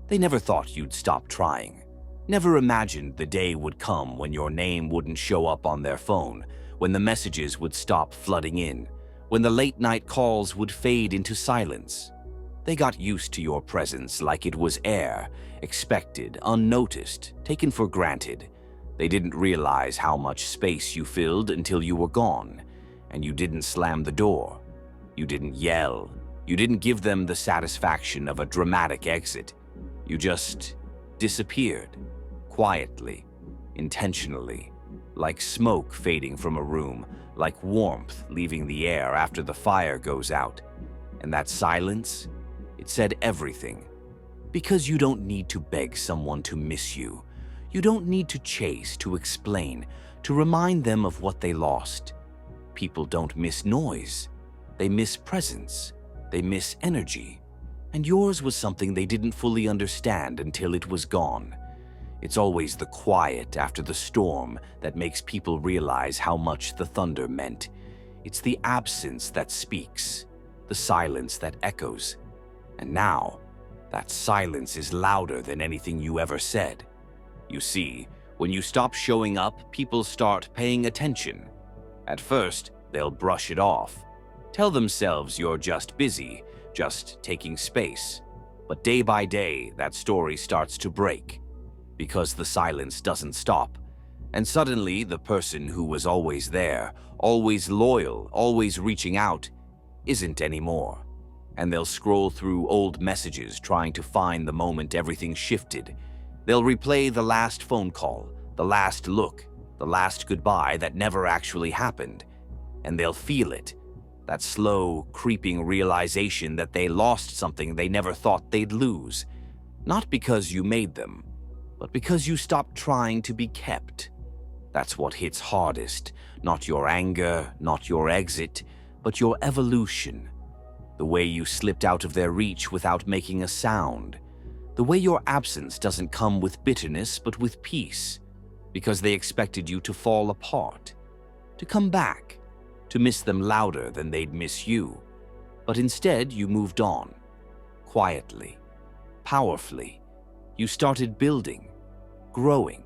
They never thought you'd stop trying. Never imagined the day would come when your name wouldn't show up on their phone, when the messages would stop flooding in, when the late-night calls would fade into silence. They got used to your presence like it was air, expected, unnoticed, taken for granted. They didn't realize how much space you filled until you were gone, and you didn't slam the door. You didn't yell. You didn't give them the satisfaction of a dramatic exit. You just disappeared, quietly, intentionally, like smoke fading from a room, like warmth leaving the air after the fire goes out. And that silence, it said everything. Because you don't need to beg someone to miss you. You don't need to chase, to explain, to remind them of what they lost. People don't miss noise. They miss presence. They miss energy. And yours was something they didn't fully understand until it was gone. It's always the quiet after the storm that makes people realize how much the thunder meant. It's the absence that speaks, the silence that echoes. And now, that silence is louder than anything you ever said. You see, when you stop showing up, people start paying attention. At first, they'll brush it off, tell themselves you're just busy, just taking space. But day by day, that story starts to break, because the silence doesn't stop. And suddenly, the person who was always there, always loyal, always reaching out, isn't anymore. And they'll scroll through old messages trying to find the moment everything shifted. They'll replay the last phone call, the last look, the last goodbye that never actually happened. And they'll feel it, that slow, creeping realization that they lost something they never thought they'd lose. Not because you made them, but because you stopped trying to be kept. That's what hits hardest, not your anger, not your exit, but your evolution. The way you slipped out of their reach without making a sound. The way your absence doesn't come with bitterness, but with peace, because they expected you to fall apart, to come back, to miss them louder than they'd miss you. But instead, you moved on, quietly, powerfully. You started building, growing,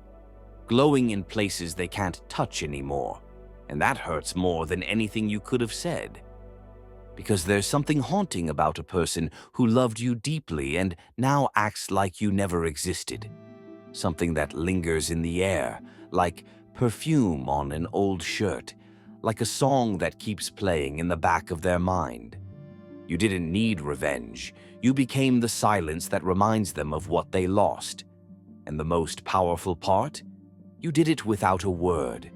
glowing in places they can't touch anymore. And that hurts more than anything you could have said. Because there's something haunting about a person who loved you deeply and now acts like you never existed. Something that lingers in the air, like perfume on an old shirt, like a song that keeps playing in the back of their mind. You didn't need revenge. You became the silence that reminds them of what they lost. And the most powerful part? You did it without a word.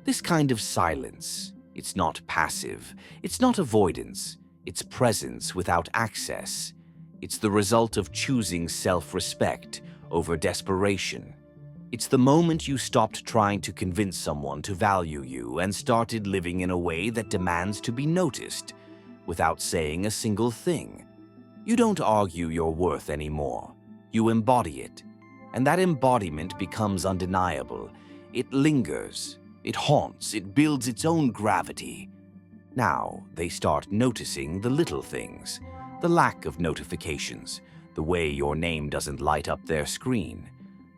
This kind of silence, it's not passive, it's not avoidance, it's presence without access. It's the result of choosing self-respect over desperation. It's the moment you stopped trying to convince someone to value you and started living in a way that demands to be noticed, without saying a single thing. You don't argue your worth anymore. You embody it. And that embodiment becomes undeniable. It lingers. It haunts, it builds its own gravity. Now they start noticing the little things, the lack of notifications, the way your name doesn't light up their screen,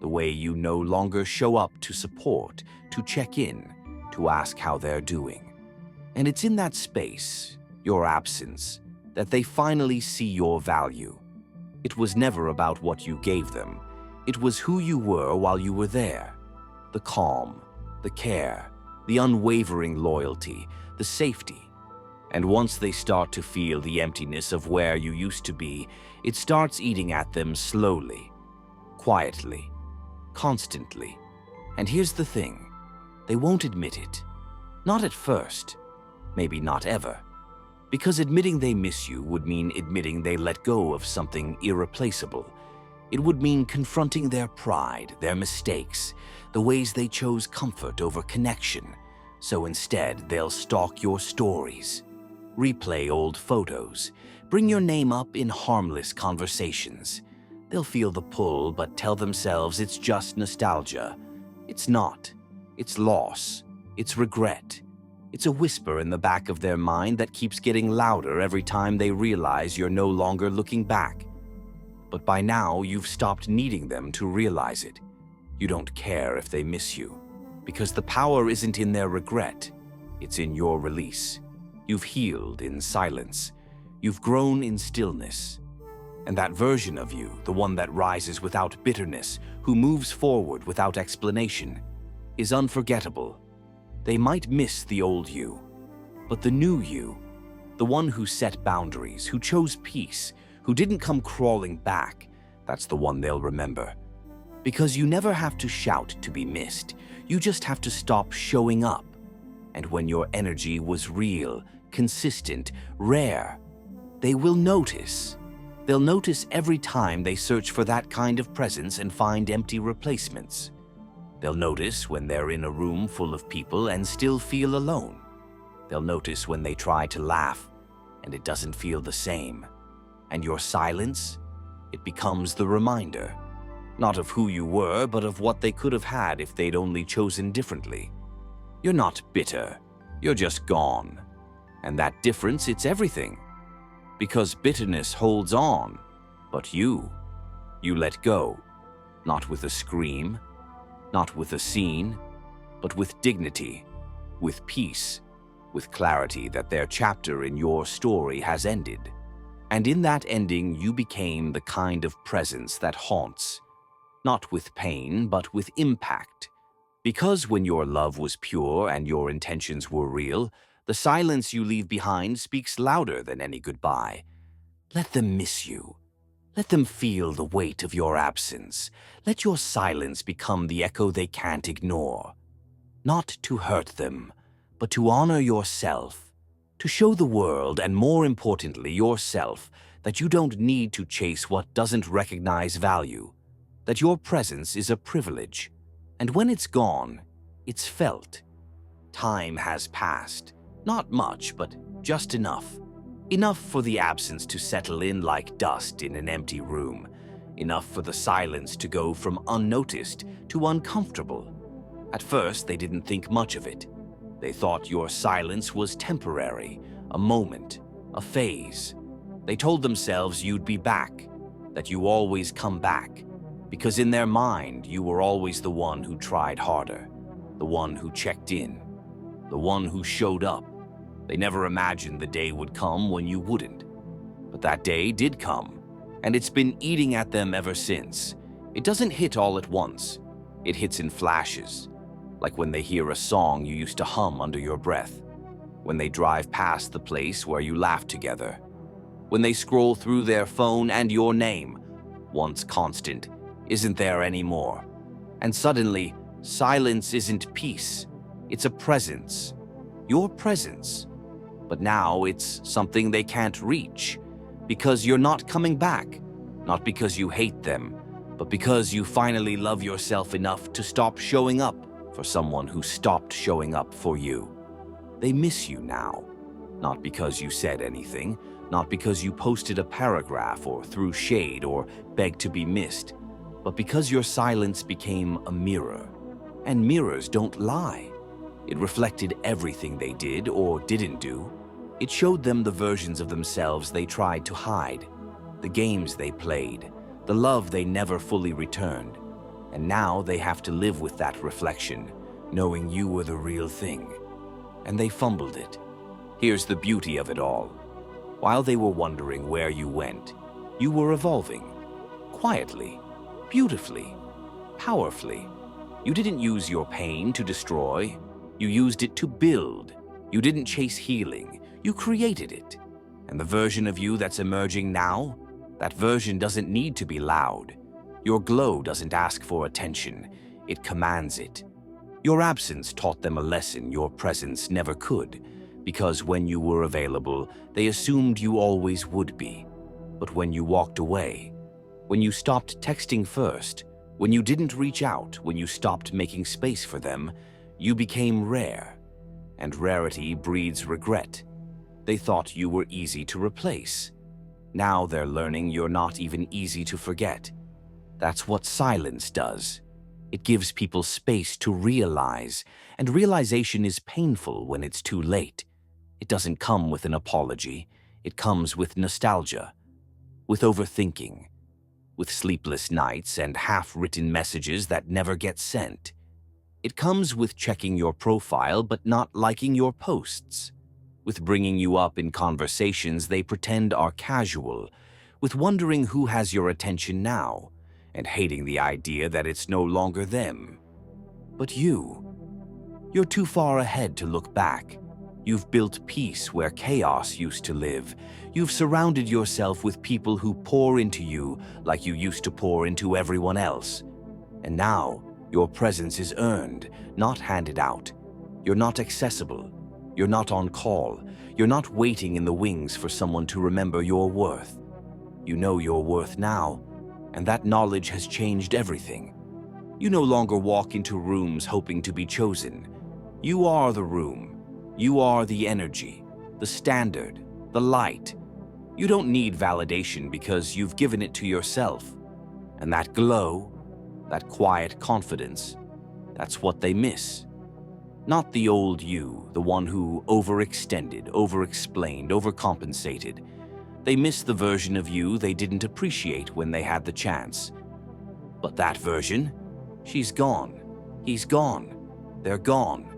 the way you no longer show up to support, to check in, to ask how they're doing. And it's in that space, your absence, that they finally see your value. It was never about what you gave them. It was who you were while you were there. The calm, the care, the unwavering loyalty, the safety. And once they start to feel the emptiness of where you used to be, it starts eating at them slowly, quietly, constantly. And here's the thing, they won't admit it. Not at first, maybe not ever. Because admitting they miss you would mean admitting they let go of something irreplaceable. It would mean confronting their pride, their mistakes, the ways they chose comfort over connection. So instead, they'll stalk your stories, replay old photos, bring your name up in harmless conversations. They'll feel the pull but tell themselves it's just nostalgia. It's not. It's loss. It's regret. It's a whisper in the back of their mind that keeps getting louder every time they realize you're no longer looking back. But by now, you've stopped needing them to realize it. You don't care if they miss you, because the power isn't in their regret, it's in your release. You've healed in silence. You've grown in stillness. And that version of you, the one that rises without bitterness, who moves forward without explanation, is unforgettable. They might miss the old you, but the new you, the one who set boundaries, who chose peace, who didn't come crawling back, that's the one they'll remember. Because you never have to shout to be missed. You just have to stop showing up. And when your energy was real, consistent, rare, they will notice. They'll notice every time they search for that kind of presence and find empty replacements. They'll notice when they're in a room full of people and still feel alone. They'll notice when they try to laugh and it doesn't feel the same. And your silence, it becomes the reminder, not of who you were, but of what they could have had if they'd only chosen differently. You're not bitter, you're just gone. And that difference, it's everything. Because bitterness holds on, but you let go. Not with a scream, not with a scene, but with dignity, with peace, with clarity that their chapter in your story has ended. And in that ending, you became the kind of presence that haunts, not with pain, but with impact. Because when your love was pure and your intentions were real, the silence you leave behind speaks louder than any goodbye. Let them miss you. Let them feel the weight of your absence. Let your silence become the echo they can't ignore. Not to hurt them, but to honor yourself. To show the world, and more importantly yourself, that you don't need to chase what doesn't recognize value. That your presence is a privilege. And when it's gone, it's felt. Time has passed. Not much, but just enough. Enough for the absence to settle in like dust in an empty room. Enough for the silence to go from unnoticed to uncomfortable. At first, they didn't think much of it. They thought your silence was temporary, a moment, a phase. They told themselves you'd be back, that you always come back, because in their mind, you were always the one who tried harder, the one who checked in, the one who showed up. They never imagined the day would come when you wouldn't. But that day did come, and it's been eating at them ever since. It doesn't hit all at once. It hits in flashes, like when they hear a song you used to hum under your breath, when they drive past the place where you laughed together, when they scroll through their phone and your name, once constant, isn't there anymore. And suddenly, silence isn't peace. It's a presence. Your presence. But now it's something they can't reach, because you're not coming back. Not because you hate them, but because you finally love yourself enough to stop showing up for someone who stopped showing up for you. They miss you now. Not because you said anything, not because you posted a paragraph or threw shade or begged to be missed, but because your silence became a mirror. And mirrors don't lie. It reflected everything they did or didn't do. It showed them the versions of themselves they tried to hide, the games they played, the love they never fully returned. And now they have to live with that reflection, knowing you were the real thing. And they fumbled it. Here's the beauty of it all. While they were wondering where you went, you were evolving. Quietly, beautifully, powerfully. You didn't use your pain to destroy. You used it to build. You didn't chase healing. You created it. And the version of you that's emerging now, that version doesn't need to be loud. Your glow doesn't ask for attention. It commands it. Your absence taught them a lesson your presence never could, because when you were available, they assumed you always would be. But when you walked away, when you stopped texting first, when you didn't reach out, when you stopped making space for them, you became rare. And rarity breeds regret. They thought you were easy to replace. Now they're learning you're not even easy to forget. That's what silence does. It gives people space to realize, and realization is painful when it's too late. It doesn't come with an apology. It comes with nostalgia, with overthinking, with sleepless nights and half-written messages that never get sent. It comes with checking your profile but not liking your posts, with bringing you up in conversations they pretend are casual, with wondering who has your attention now, and hating the idea that it's no longer them. But you're too far ahead to look back. You've built peace where chaos used to live. You've surrounded yourself with people who pour into you like you used to pour into everyone else. And now, your presence is earned, not handed out. You're not accessible. You're not on call. You're not waiting in the wings for someone to remember your worth. You know your worth now, and that knowledge has changed everything. You no longer walk into rooms hoping to be chosen. You are the room. You are the energy, the standard, the light. You don't need validation because you've given it to yourself. And that glow, that quiet confidence, that's what they miss. Not the old you, the one who overextended, overexplained, overcompensated. They miss the version of you they didn't appreciate when they had the chance. But that version, she's gone. He's gone. They're gone.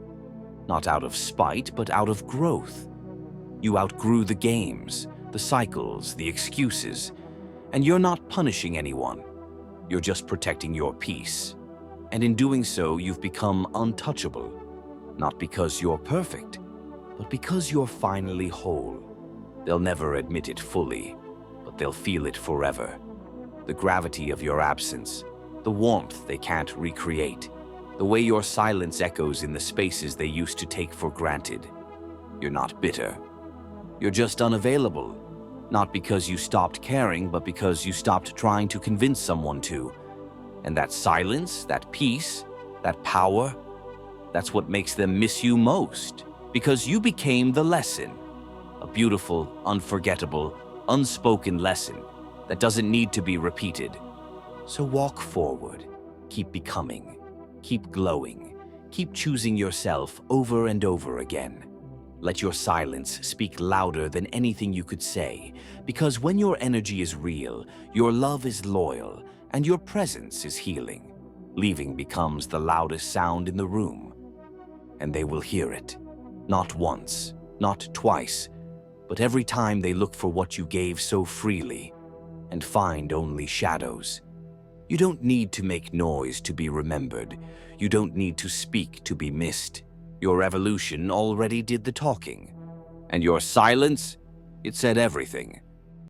Not out of spite, but out of growth. You outgrew the games, the cycles, the excuses, and you're not punishing anyone. You're just protecting your peace. And in doing so, you've become untouchable. Not because you're perfect, but because you're finally whole. They'll never admit it fully, but they'll feel it forever. The gravity of your absence, the warmth they can't recreate, the way your silence echoes in the spaces they used to take for granted. You're not bitter. You're just unavailable. Not because you stopped caring, but because you stopped trying to convince someone to. And that silence, that peace, that power, that's what makes them miss you most. Because you became the lesson. A beautiful, unforgettable, unspoken lesson that doesn't need to be repeated. So walk forward. Keep becoming. Keep glowing. Keep choosing yourself over and over again. Let your silence speak louder than anything you could say, because when your energy is real, your love is loyal, and your presence is healing. Leaving becomes the loudest sound in the room. And they will hear it. Not once, not twice, but every time they look for what you gave so freely, and find only shadows. You don't need to make noise to be remembered. You don't need to speak to be missed. Your evolution already did the talking. And your silence, it said everything.